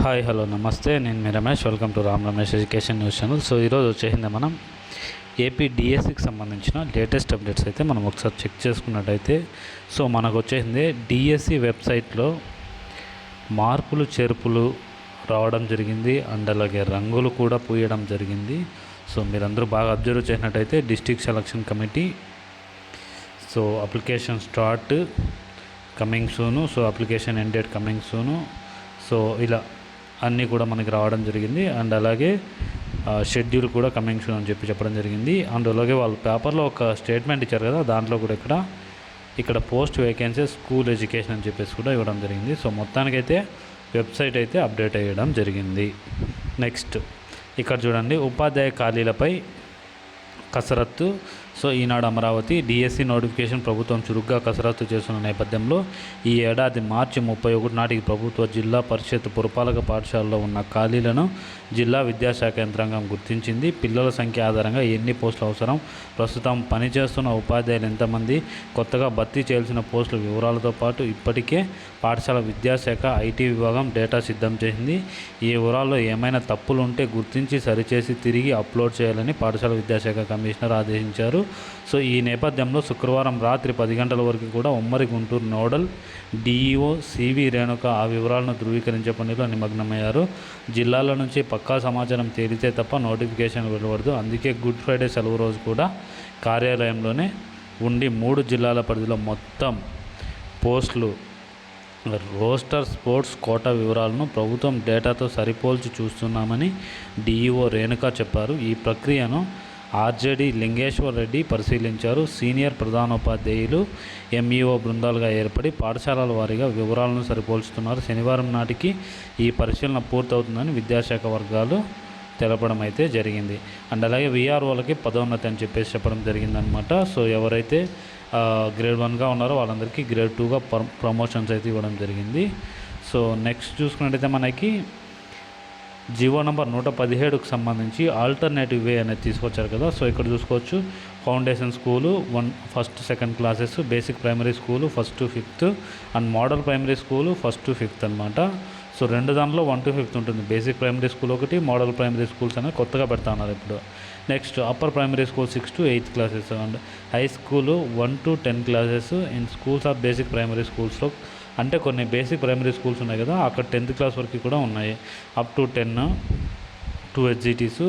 Hi hello నమస్తే, నేను మీ Ramesh. Welcome to Ram Ramesh education news channel. So ఈరోజు వచ్చేసింది మనం ఏపీ డిఎస్సికి సంబంధించిన లేటెస్ట్ అప్డేట్స్ అయితే మనం ఒకసారి చెక్ చేసుకున్నట్టయితే సో మనకు వచ్చేసింది డిఎస్సి వెబ్సైట్లో మార్పులు చేర్పులు రావడం జరిగింది అండ్ అలాగే రంగులు కూడా పూయడం జరిగింది. సో మీరందరూ బాగా అబ్జర్వ్ చేసినట్టయితే district selection committee so application start coming soon, so application end date coming soon, so ఇలా అన్నీ కూడా మనకి రావడం జరిగింది. అండ్ అలాగే షెడ్యూల్ కూడా కమింగ్ సూన్ అని చెప్పడం జరిగింది. అండ్ అలాగే వాళ్ళు పేపర్లో ఒక స్టేట్మెంట్ ఇచ్చారు కదా, దాంట్లో కూడా ఇక్కడ పోస్ట్ వేకెన్సీ స్కూల్ ఎడ్యుకేషన్ అని చెప్పేసి కూడా ఇవ్వడం జరిగింది. సో మొత్తానికైతే వెబ్సైట్ అయితే అప్డేట్ అయ్యడం జరిగింది. నెక్స్ట్ ఇక్కడ చూడండి, ఉపాధ్యాయ ఖాళీలపై కసరత్తు. సో ఈనాడు అమరావతి డిఎస్సి నోటిఫికేషన్ ప్రభుత్వం చురుగ్గా కసరత్తు చేస్తున్న నేపథ్యంలో ఈ ఏడాది మార్చి 31 నాటికి ప్రభుత్వ జిల్లా పరిషత్ పురపాలక పాఠశాలలో ఉన్న ఖాళీలను జిల్లా విద్యాశాఖ యంత్రాంగం గుర్తించింది. పిల్లల సంఖ్య ఆధారంగా ఎన్ని పోస్టులు అవసరం, ప్రస్తుతం పనిచేస్తున్న ఉపాధ్యాయులు ఎంతమంది, కొత్తగా భర్తీ చేయాల్సిన పోస్టుల వివరాలతో పాటు ఇప్పటికే పాఠశాల విద్యాశాఖ ఐటీ విభాగం డేటా సిద్ధం చేసింది. ఈ వివరాల్లో ఏమైనా తప్పులు ఉంటే గుర్తించి సరిచేసి తిరిగి అప్లోడ్ చేయాలని పాఠశాల విద్యాశాఖ కమిషనర్ ఆదేశించారు. సో ఈ నేపథ్యంలో శుక్రవారం రాత్రి 10 గంటల వరకు కూడా ఉమ్మడి Guntur nodal DEO C V Renuka ఆ వివరాలను ధృవీకరించే పనిలో నిమగ్నమయ్యారు. జిల్లాల నుంచి పక్కా సమాచారం తేలితే తప్ప నోటిఫికేషన్ వెలువడదు. అందుకే గుడ్ ఫ్రైడే సెలవు రోజు కూడా కార్యాలయంలోనే ఉండి 3 జిల్లాల పరిధిలో మొత్తం పోస్టులు రోస్టర్ స్పోర్ట్స్ కోటా వివరాలను ప్రభుత్వం డేటాతో సరిపోల్చి చూస్తున్నామని డిఈఓ రేణుక చెప్పారు. ఈ ప్రక్రియను ఆర్జేడి లింగేశ్వర్ రెడ్డి పరిశీలించారు. సీనియర్ ప్రధానోపాధ్యాయులు ఎంఈఓ బృందాలుగా ఏర్పడి పాఠశాలల వారీగా వివరాలను సరిపోల్చుతున్నారు. శనివారం నాటికి ఈ పరిశీలన పూర్తవుతుందని విద్యాశాఖ వర్గాలు తెలపడం అయితే జరిగింది. అండ్ అలాగే విఆర్ఓలకి పదోన్నతి అని చెప్పడం జరిగిందనమాట. సో ఎవరైతే గ్రేడ్ 1గా ఉన్నారో వాళ్ళందరికీ గ్రేడ్ 2గా ప్రమోషన్స్ అయితే ఇవ్వడం జరిగింది. సో నెక్స్ట్ చూసుకున్నట్టయితే మనకి జీవో నంబర్ 117కు సంబంధించి ఆల్టర్నేటివ్ వే అనేది తీసుకొచ్చారు కదా. సో ఇక్కడ చూసుకోవచ్చు, foundation school 1st 2nd classes, basic primary school 1st to 5th and model primary school 1st to 5th అనమాట. సో 2 దాంట్లో 1 to 5th ఉంటుంది. బేసిక్ ప్రైమరీ స్కూల్ ఒకటి, మోడల్ ప్రైమరీ స్కూల్స్ అనేది కొత్తగా పెడతా ఉన్నారు ఇప్పుడు. Next upper primary school 6th to 8th classes and high school 1 to 10 classes in schools of basic primary స్కూల్స్లో. అంటే కొన్ని బేసిక్ ప్రైమరీ స్కూల్స్ ఉన్నాయి కదా, అక్కడ 10th క్లాస్ వరకు కూడా ఉన్నాయి. అప్ టు 10 2 హెచ్జిటీస్,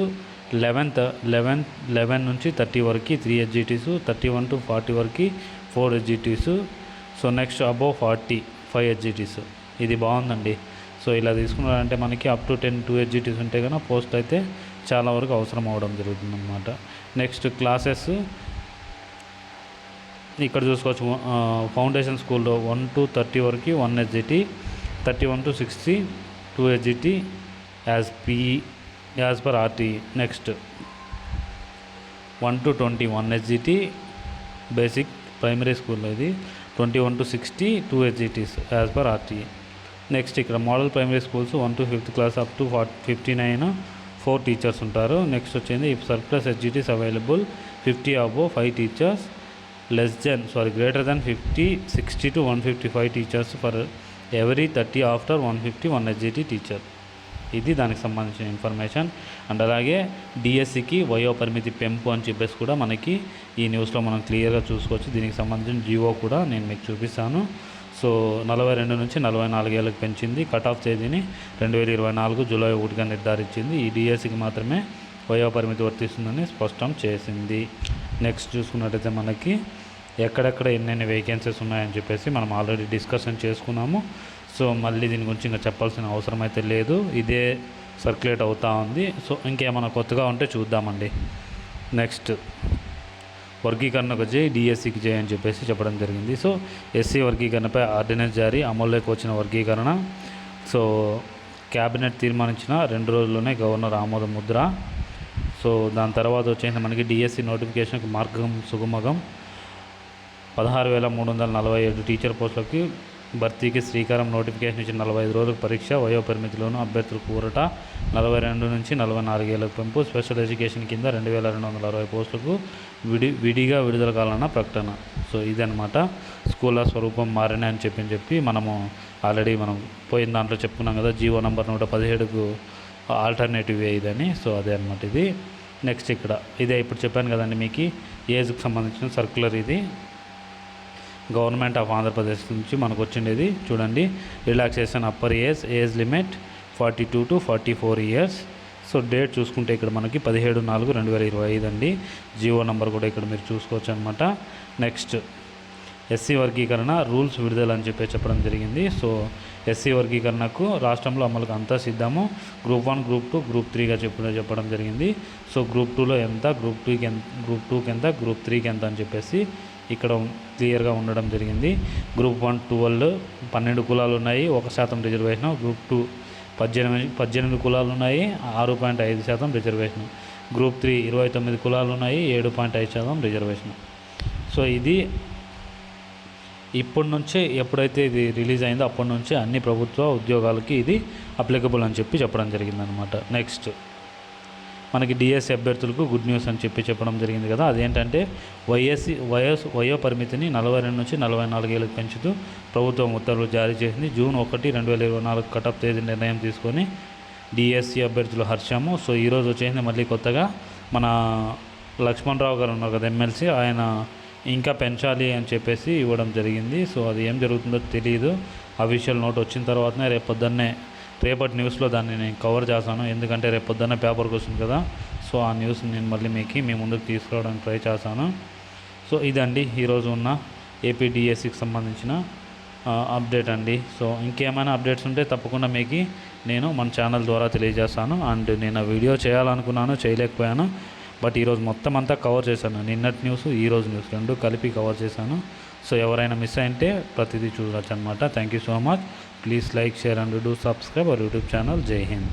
11 నుంచి 30 వరకు 3 హెచ్జిటీస్, 31 to 40 వరకు 4 HGTs. So next above 40 5 HGTs. ఇది బాగుందండి. సో ఇలా తీసుకున్నారంటే మనకి అప్ టు 10 2 హెచ్జిటీస్ ఉంటే కన్నా పోస్ట్ అయితే చాలా వరకు అవసరం అవ్వడం జరుగుతుంది అన్నమాట. నెక్స్ట్ క్లాసెస్ ఇక్కడ చూసుకోవచ్చు, ఫౌండేషన్ స్కూల్లో 1 to 30 వరకు 1 HGT, 31 to 60 2 HGT as per RT. Next 1 to 20 1 HGT basic primary స్కూల్లో, ఇది 21 to 60 2 HGTs as per RT. Next ఇక్కడ model primary schools 1 to 5th class up to 59 4 teachers ఉంటారు. నెక్స్ట్ వచ్చింది if surplus HGTs available 50 above 5 teachers, greater than 50 60 to 155 teachers for every 30 after 150 1 హెచ్జిటీ teacher. ఇది దానికి సంబంధించిన information. And అలాగే డిఎస్సికి వయోపరిమితి పెంపు అని చెప్పేసి కూడా మనకి ఈ న్యూస్లో మనం క్లియర్గా చూసుకోవచ్చు. దీనికి సంబంధించిన జీవో కూడా నేను మీకు చూపిస్తాను. సో 42 నుంచి 44 ఏళ్ళకి పెంచింది. కట్ ఆఫ్ తేదీని 2024 జూలై 1గా నిర్ధారించింది. ఈ డిఎస్సికి మాత్రమే వయోపరిమితి వర్తిస్తుందని స్పష్టం చేసింది. నెక్స్ట్ చూసుకున్నట్టయితే మనకి ఎక్కడెక్కడ ఎన్నెన్ని వేకెన్సీస్ ఉన్నాయని చెప్పేసి మనం ఆల్రెడీ డిస్కషన్ చేసుకున్నాము. సో మళ్ళీ దీని గురించి ఇంకా చెప్పాల్సిన అవసరం అయితే లేదు, ఇదే సర్క్యులేట్ అవుతూ ఉంది. సో ఇంకేమైనా కొత్తగా ఉంటే చూద్దామండి. నెక్స్ట్ వర్గీకరణకు జై, డిఎస్సికి జై అని చెప్పేసి చెప్పడం జరిగింది. సో ఎస్సీ వర్గీకరణపై ఆర్డినెన్స్ జారీ, అమల్లోకి వచ్చిన వర్గీకరణ. సో క్యాబినెట్ తీర్మానించిన 2 రోజుల్లోనే గవర్నర్ ఆమోద ముద్ర. సో దాని తర్వాత వచ్చేసి మనకి డిఎస్సి నోటిఫికేషన్కి మార్గం సుగమగం. 16,347 టీచర్ పోస్టులకి భర్తీకి శ్రీకారం. నోటిఫికేషన్ ఇచ్చిన 45 రోజులకు పరీక్ష. వయోపరిమితిలోను అభ్యర్థులకు ఊరట. 42 నుంచి 44 ఏళ్లకు పెంపు. స్పెషల్ ఎడ్యుకేషన్ కింద 2260 పోస్టులకు విడిగా విడుదల కావాలన్న ప్రకటన. సో ఇదనమాట స్కూళ్ళ స్వరూపం మారని అని చెప్పి మనము ఆల్రెడీ మనం పోయిన దాంట్లో చెప్పుకున్నాం కదా, జీవో నంబర్ 117కు ఆల్టర్నేటివ్ ఇదని. సో అదే అనమాట ఇది. నెక్స్ట్ ఇక్కడ ఇదే ఇప్పుడు చెప్పాను కదండి మీకు ఏజ్కి సంబంధించిన సర్క్యులర్. ఇది గవర్నమెంట్ ఆఫ్ ఆంధ్రప్రదేశ్ నుంచి మనకు వచ్చిండేది. చూడండి, relaxation upper age limit 42 to 44 years. So date చూసుకుంటే ఇక్కడ మనకి 17/4/2025 అండి. జీవో నంబర్ కూడా ఇక్కడ మీరు చూసుకోవచ్చు అనమాట. నెక్స్ట్ ఎస్సీ వర్గీకరణ రూల్స్ విడుదల అని చెప్పడం జరిగింది. సో ఎస్సీ వర్గీకరణకు రాష్ట్రంలో అమలుకు అంతా సిద్ధము. గ్రూప్ 1, గ్రూప్ 2, గ్రూప్ 3గా చెప్పడం జరిగింది. సో గ్రూప్ 2లో ఎంత, గ్రూప్ 2కి ఎంత, గ్రూప్ 3కి ఎంత అని చెప్పేసి ఇక్కడ క్లియర్గా ఉండడం జరిగింది. గ్రూప్ 1 12 కులాలు ఉన్నాయి, 1% రిజర్వేషన్. గ్రూప్ 2 18 కులాలు ఉన్నాయి, 6.5% రిజర్వేషన్. గ్రూప్ 3 29 కులాలు ఉన్నాయి, 7.5% రిజర్వేషన్. సో ఇది ఇప్పటి నుంచే ఎప్పుడైతే ఇది రిలీజ్ అయిందో అప్పటి నుంచే అన్ని ప్రభుత్వ ఉద్యోగాలకి ఇది అప్లికబుల్ అని చెప్పడం జరిగిందనమాట. నెక్స్ట్ మనకి డిఎస్సి అభ్యర్థులకు గుడ్ న్యూస్ అని చెప్పడం జరిగింది కదా. అదేంటంటే వయో పరిమితిని 42 నుంచి 44 ఏళ్ళకి పెంచుతూ ప్రభుత్వం ఉత్తర్వులు జారీ చేసింది. జూన్ 1, 2024 కటప్ తేదీ నిర్ణయం తీసుకొని డిఎస్సి అభ్యర్థులు హర్షము. సో ఈరోజు వచ్చేసింది మళ్ళీ కొత్తగా మన లక్ష్మణరావు గారు ఉన్నారు కదా, ఎమ్మెల్సీ, ఆయన ఇంకా పెంచాలి అని చెప్పేసి ఇవ్వడం జరిగింది. సో అది ఏం జరుగుతుందో తెలియదు. అఫీషియల్ నోట్ వచ్చిన తర్వాతనే రేపటి న్యూస్లో దాన్ని నేను కవర్ చేస్తాను, ఎందుకంటే రేపు పొద్దున్నే పేపర్కి వస్తుంది కదా. సో ఆ న్యూస్ నేను మళ్ళీ మీ ముందుకు తీసుకురావడానికి ట్రై చేస్తాను. సో ఇదండి ఈరోజు ఉన్న ఏపీ డిఎస్సికి సంబంధించిన అప్డేట్ అండి. సో ఇంకేమైనా అప్డేట్స్ ఉంటే తప్పకుండా మీకు నేను మన ఛానల్ ద్వారా తెలియజేస్తాను. అండ్ నేను ఆ వీడియో చేయాలనుకున్నాను, చేయలేకపోయాను. బట్ ఈరోజు మొత్తం అంతా కవర్ చేశాను. నిన్నటి న్యూస్, ఈరోజు న్యూస్ రెండు కలిపి కవర్ చేశాను. సో ఎవరైనా మిస్ అయింటే ప్రతిదీ చూడవచ్చు అనమాట. Thank you so much. Please like, share and do subscribe our YouTube channel. జై హింద్.